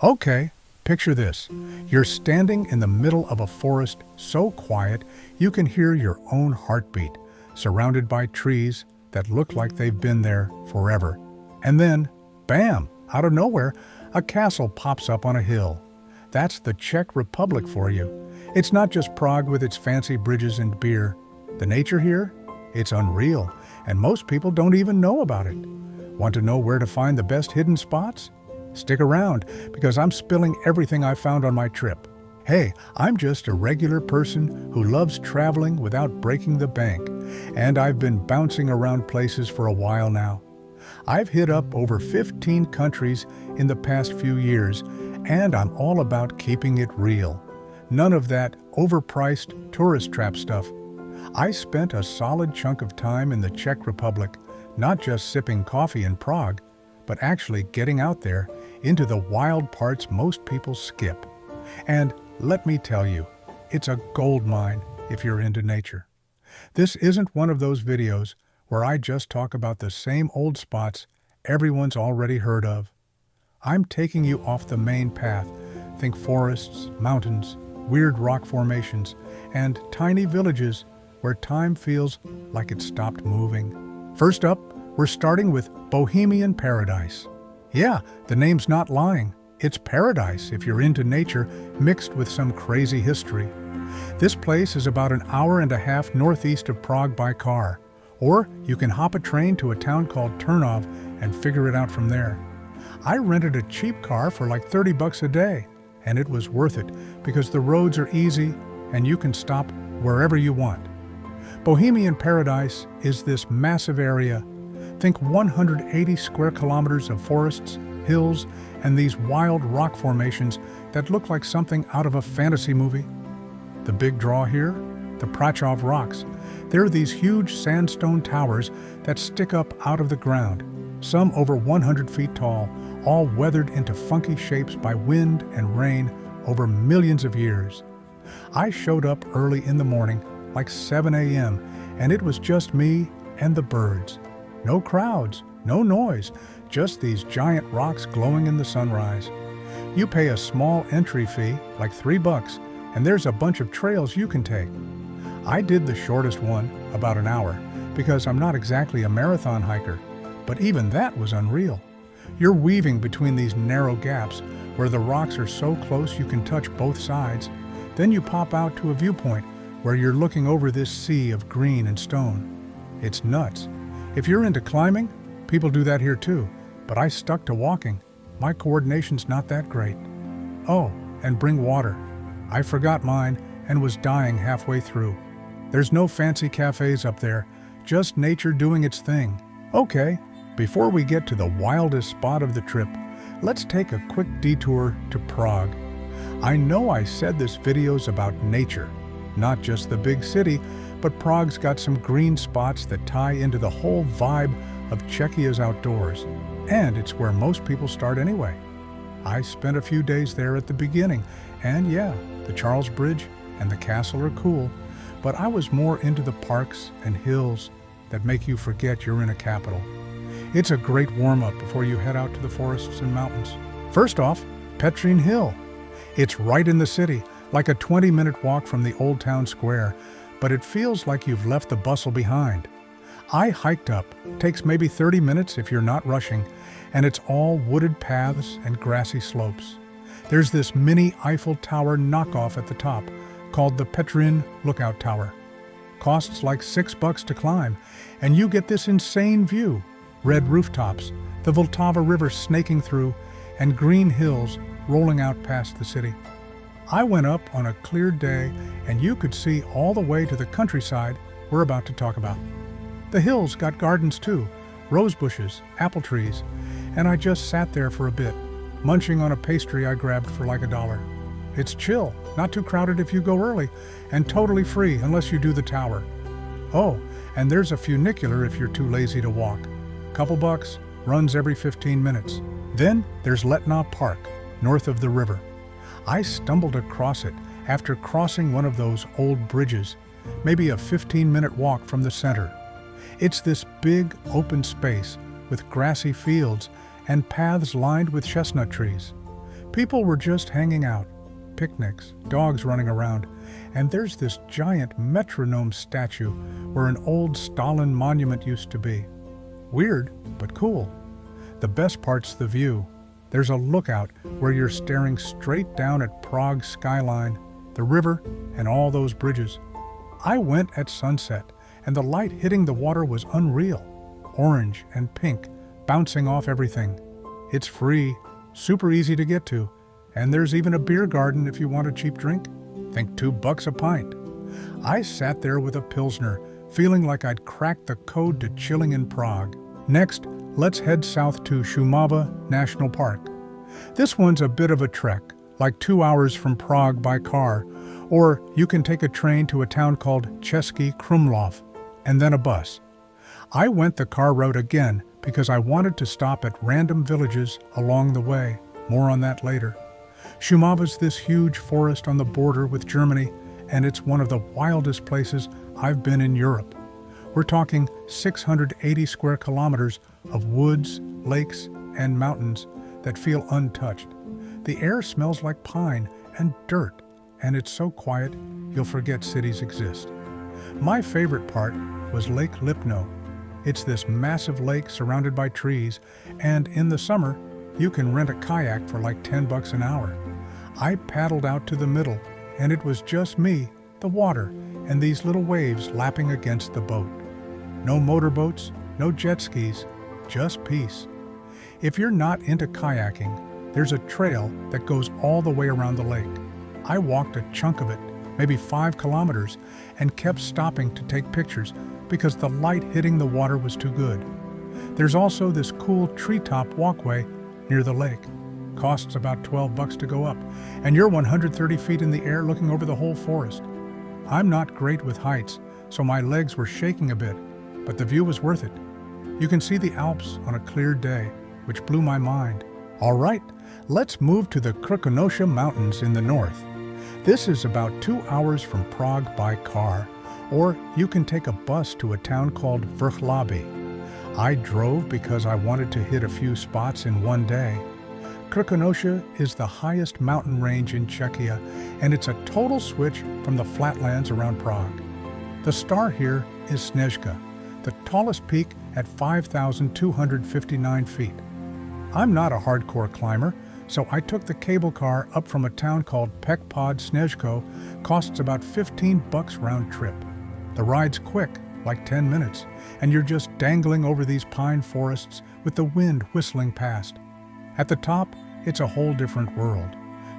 Okay, picture this. You're standing in the middle of a forest so quiet you can hear your own heartbeat, surrounded by trees that look like they've been there forever. And then, bam, out of nowhere, a castle pops up on a hill. That's the Czech Republic for you. It's not just Prague with its fancy bridges and beer. The nature here? It's unreal, and most people don't even know about it. Want to know where to find the best hidden spots? Stick around, because I'm spilling everything I found on my trip. Hey, I'm just a regular person who loves traveling without breaking the bank, and I've been bouncing around places for a while now. I've hit up over 15 countries in the past few years, and I'm all about keeping it real. None of that overpriced tourist trap stuff. I spent a solid chunk of time in the Czech Republic, not just sipping coffee in Prague, but actually getting out there into the wild parts most people skip. And let me tell you, it's a gold mine if you're into nature. This isn't one of those videos where I just talk about the same old spots everyone's already heard of. I'm taking you off the main path. Think forests, mountains, weird rock formations, and tiny villages where time feels like it stopped moving. First up, we're starting with Bohemian Paradise. Yeah, the name's not lying. It's paradise if you're into nature mixed with some crazy history. This place is about an hour and a half northeast of Prague by car, or you can hop a train to a town called Trnov and figure it out from there. I rented a cheap car for like $30 a day, and it was worth it because the roads are easy and you can stop wherever you want. Bohemian Paradise is this massive area. Think 180 square kilometers of forests, hills, and these wild rock formations that look like something out of a fantasy movie. The big draw here? The Prachov Rocks. They're these huge sandstone towers that stick up out of the ground, some over 100 feet tall, all weathered into funky shapes by wind and rain over millions of years. I showed up early in the morning, like 7 a.m., and it was just me and the birds. No crowds, no noise, just these giant rocks glowing in the sunrise. You pay a small entry fee, like $3, and there's a bunch of trails you can take. I did the shortest one, about an hour, because I'm not exactly a marathon hiker, but even that was unreal. You're weaving between these narrow gaps where the rocks are so close you can touch both sides. Then you pop out to a viewpoint where you're looking over this sea of green and stone. It's nuts. If you're into climbing, people do that here too, but I stuck to walking. My coordination's not that great. Oh, and bring water. I forgot mine and was dying halfway through. There's no fancy cafes up there, just nature doing its thing. Okay, before we get to the wildest spot of the trip, let's take a quick detour to Prague. I know I said this video's about nature, not just the big city, but Prague's got some green spots that tie into the whole vibe of Czechia's outdoors, and it's where most people start anyway. I spent a few days there at the beginning, and yeah, the Charles Bridge and the castle are cool, but I was more into the parks and hills that make you forget you're in a capital. It's a great warm-up before you head out to the forests and mountains. First off, Petrin Hill. It's right in the city, like a 20-minute walk from the old town square, but it feels like you've left the bustle behind. I hiked up, takes maybe 30 minutes if you're not rushing, and it's all wooded paths and grassy slopes. There's this mini Eiffel Tower knockoff at the top, called the Petrin Lookout Tower. Costs like $6 to climb, and you get this insane view. Red rooftops, the Vltava River snaking through, and green hills rolling out past the city. I went up on a clear day, and you could see all the way to the countryside we're about to talk about. The hills got gardens too, rose bushes, apple trees, and I just sat there for a bit, munching on a pastry I grabbed for like $1. It's chill, not too crowded if you go early, and totally free unless you do the tower. Oh, and there's a funicular if you're too lazy to walk. Couple bucks, runs every 15 minutes. Then there's Letná Park, north of the river. I stumbled across it after crossing one of those old bridges, maybe a 15-minute walk from the center. It's this big open space with grassy fields and paths lined with chestnut trees. People were just hanging out, picnics, dogs running around, and there's this giant metronome statue where an old Stalin monument used to be. Weird, but cool. The best part's the view. There's a lookout where you're staring straight down at Prague's skyline, the river, and all those bridges. I went at sunset, and the light hitting the water was unreal. Orange and pink, bouncing off everything. It's free, super easy to get to, and there's even a beer garden if you want a cheap drink. Think $2 a pint. I sat there with a Pilsner, feeling like I'd cracked the code to chilling in Prague. Next, let's head south to Šumava National Park. This one's a bit of a trek, like 2 hours from Prague by car, or you can take a train to a town called Český Krumlov, and then a bus. I went the car route again because I wanted to stop at random villages along the way. More on that later. Šumava's this huge forest on the border with Germany, and it's one of the wildest places I've been in Europe. We're talking 680 square kilometers of woods, lakes, and mountains that feel untouched. The air smells like pine and dirt, and it's so quiet you'll forget cities exist. My favorite part was Lake Lipno. It's this massive lake surrounded by trees, and in the summer, you can rent a kayak for like $10 an hour. I paddled out to the middle, and it was just me, the water, and these little waves lapping against the boat. No motorboats, no jet skis, just peace. If you're not into kayaking, there's a trail that goes all the way around the lake. I walked a chunk of it, maybe 5 kilometers, and kept stopping to take pictures because the light hitting the water was too good. There's also this cool treetop walkway near the lake. Costs about $12 to go up, and you're 130 feet in the air looking over the whole forest. I'm not great with heights, so my legs were shaking a bit, but the view was worth it. You can see the Alps on a clear day, which blew my mind. All right, let's move to the Krkonoše Mountains in the north. This is about 2 hours from Prague by car, or you can take a bus to a town called Vrchlabí. I drove because I wanted to hit a few spots in one day. Krkonoše is the highest mountain range in Czechia, and it's a total switch from the flatlands around Prague. The star here is Sněžka, the tallest peak at 5,259 feet. I'm not a hardcore climber, so I took the cable car up from a town called Pekpod Sněžko. Costs about $15 round trip. The ride's quick, like 10 minutes, and you're just dangling over these pine forests with the wind whistling past. At the top, it's a whole different world.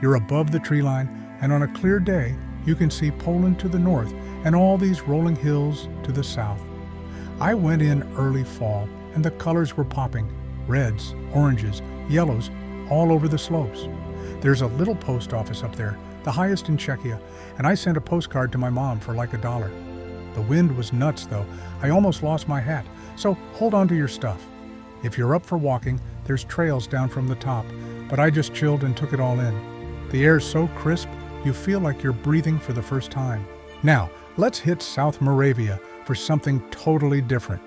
You're above the tree line, and on a clear day, you can see Poland to the north and all these rolling hills to the south. I went in early fall, and the colors were popping. Reds, oranges, yellows, all over the slopes. There's a little post office up there, the highest in Czechia, and I sent a postcard to my mom for like $1. The wind was nuts though. I almost lost my hat, so hold on to your stuff. If you're up for walking, there's trails down from the top, but I just chilled and took it all in. The air's so crisp, you feel like you're breathing for the first time. Now, let's hit South Moravia for something totally different.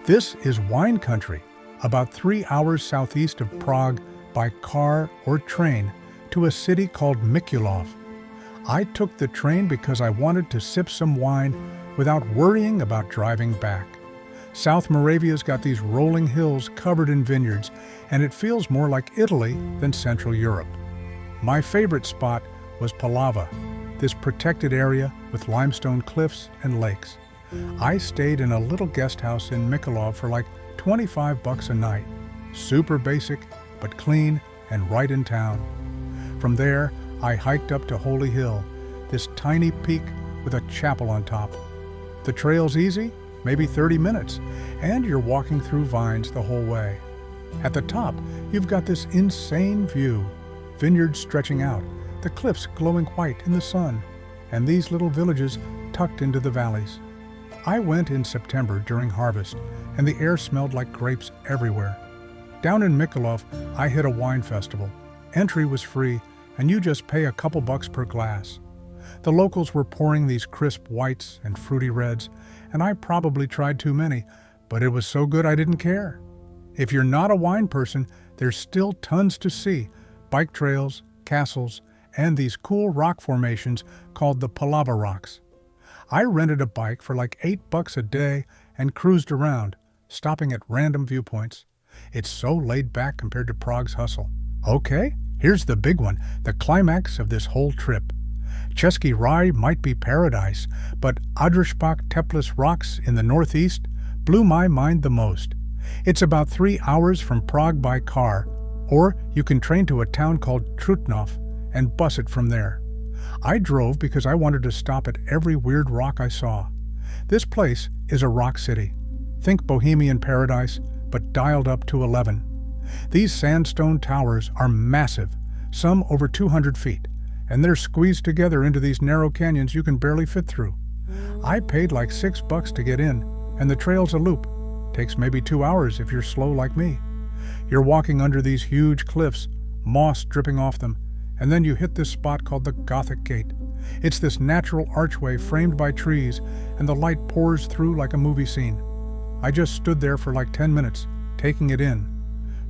This is wine country, about 3 hours southeast of Prague by car or train to a city called Mikulov. I took the train because I wanted to sip some wine without worrying about driving back. South Moravia's got these rolling hills covered in vineyards, and it feels more like Italy than Central Europe. My favorite spot was Palava, this protected area with limestone cliffs and lakes. I stayed in a little guest house in Mikulov for like $25 a night. Super basic, but clean and right in town. From there, I hiked up to Holy Hill, this tiny peak with a chapel on top. The trail's easy, maybe 30 minutes, and you're walking through vines the whole way. At the top, you've got this insane view, vineyards stretching out, the cliffs glowing white in the sun, and these little villages tucked into the valleys. I went in September during harvest, and the air smelled like grapes everywhere. Down in Mikulov, I hit a wine festival. Entry was free, and you just pay a couple bucks per glass. The locals were pouring these crisp whites and fruity reds, and I probably tried too many, but it was so good I didn't care. If you're not a wine person, there's still tons to see. bike trails, castles, and these cool rock formations called the Palava Rocks. I rented a bike for like $8 a day and cruised around, stopping at random viewpoints. It's so laid back compared to Prague's hustle. Okay, here's the big one, the climax of this whole trip. Český might be paradise, but Adršpach Teplis rocks in the northeast blew my mind the most. It's about 3 hours from Prague by car, or you can train to a town called Trutnov and bus it from there. I drove because I wanted to stop at every weird rock I saw. This place is a rock city. Think Bohemian Paradise, but dialed up to 11. These sandstone towers are massive, some over 200 feet, and they're squeezed together into these narrow canyons you can barely fit through. I paid like $6 to get in, and the trail's a loop. Takes maybe 2 hours if you're slow like me. You're walking under these huge cliffs, moss dripping off them, and then you hit this spot called the Gothic Gate. It's this natural archway framed by trees, and the light pours through like a movie scene. I just stood there for like 10 minutes, taking it in.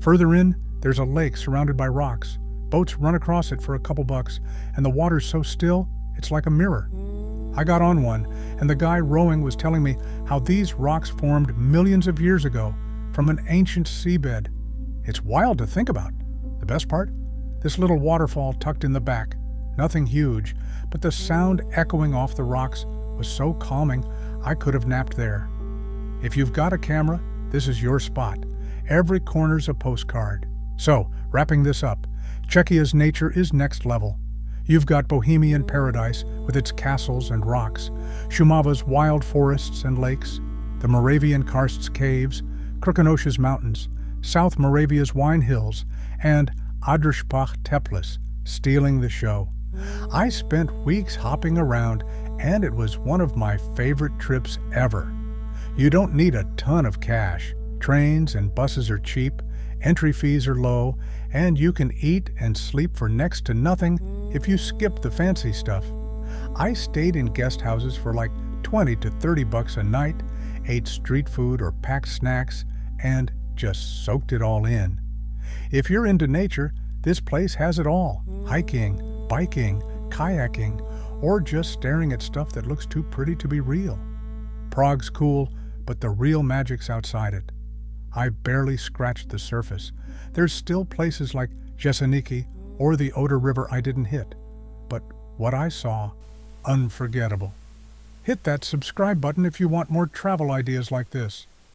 Further in, there's a lake surrounded by rocks. Boats run across it for a couple bucks, and the water's so still, it's like a mirror. I got on one, and the guy rowing was telling me how these rocks formed millions of years ago from an ancient seabed. It's wild to think about. The best part? This little waterfall tucked in the back. Nothing huge, but the sound echoing off the rocks was so calming I could have napped there. If you've got a camera, this is your spot. Every corner's a postcard. So, wrapping this up, Czechia's nature is next level. You've got Bohemian Paradise with its castles and rocks, Šumava's wild forests and lakes, the Moravian karsts caves, Krkonoše's mountains, South Moravia's wine hills, and Adršpach Teplis stealing the show. I spent weeks hopping around, and it was one of my favorite trips ever. You don't need a ton of cash. Trains and buses are cheap, entry fees are low, and you can eat and sleep for next to nothing if you skip the fancy stuff. I stayed in guest houses for like 20 to 30 bucks a night, ate street food or packed snacks, and just soaked it all in. If you're into nature, this place has it all. Hiking, biking, kayaking, or just staring at stuff that looks too pretty to be real. Prague's cool, but the real magic's outside it. I barely scratched the surface. There's still places like Jeseniki or the Oder River I didn't hit. But what I saw, unforgettable. Hit that subscribe button if you want more travel ideas like this.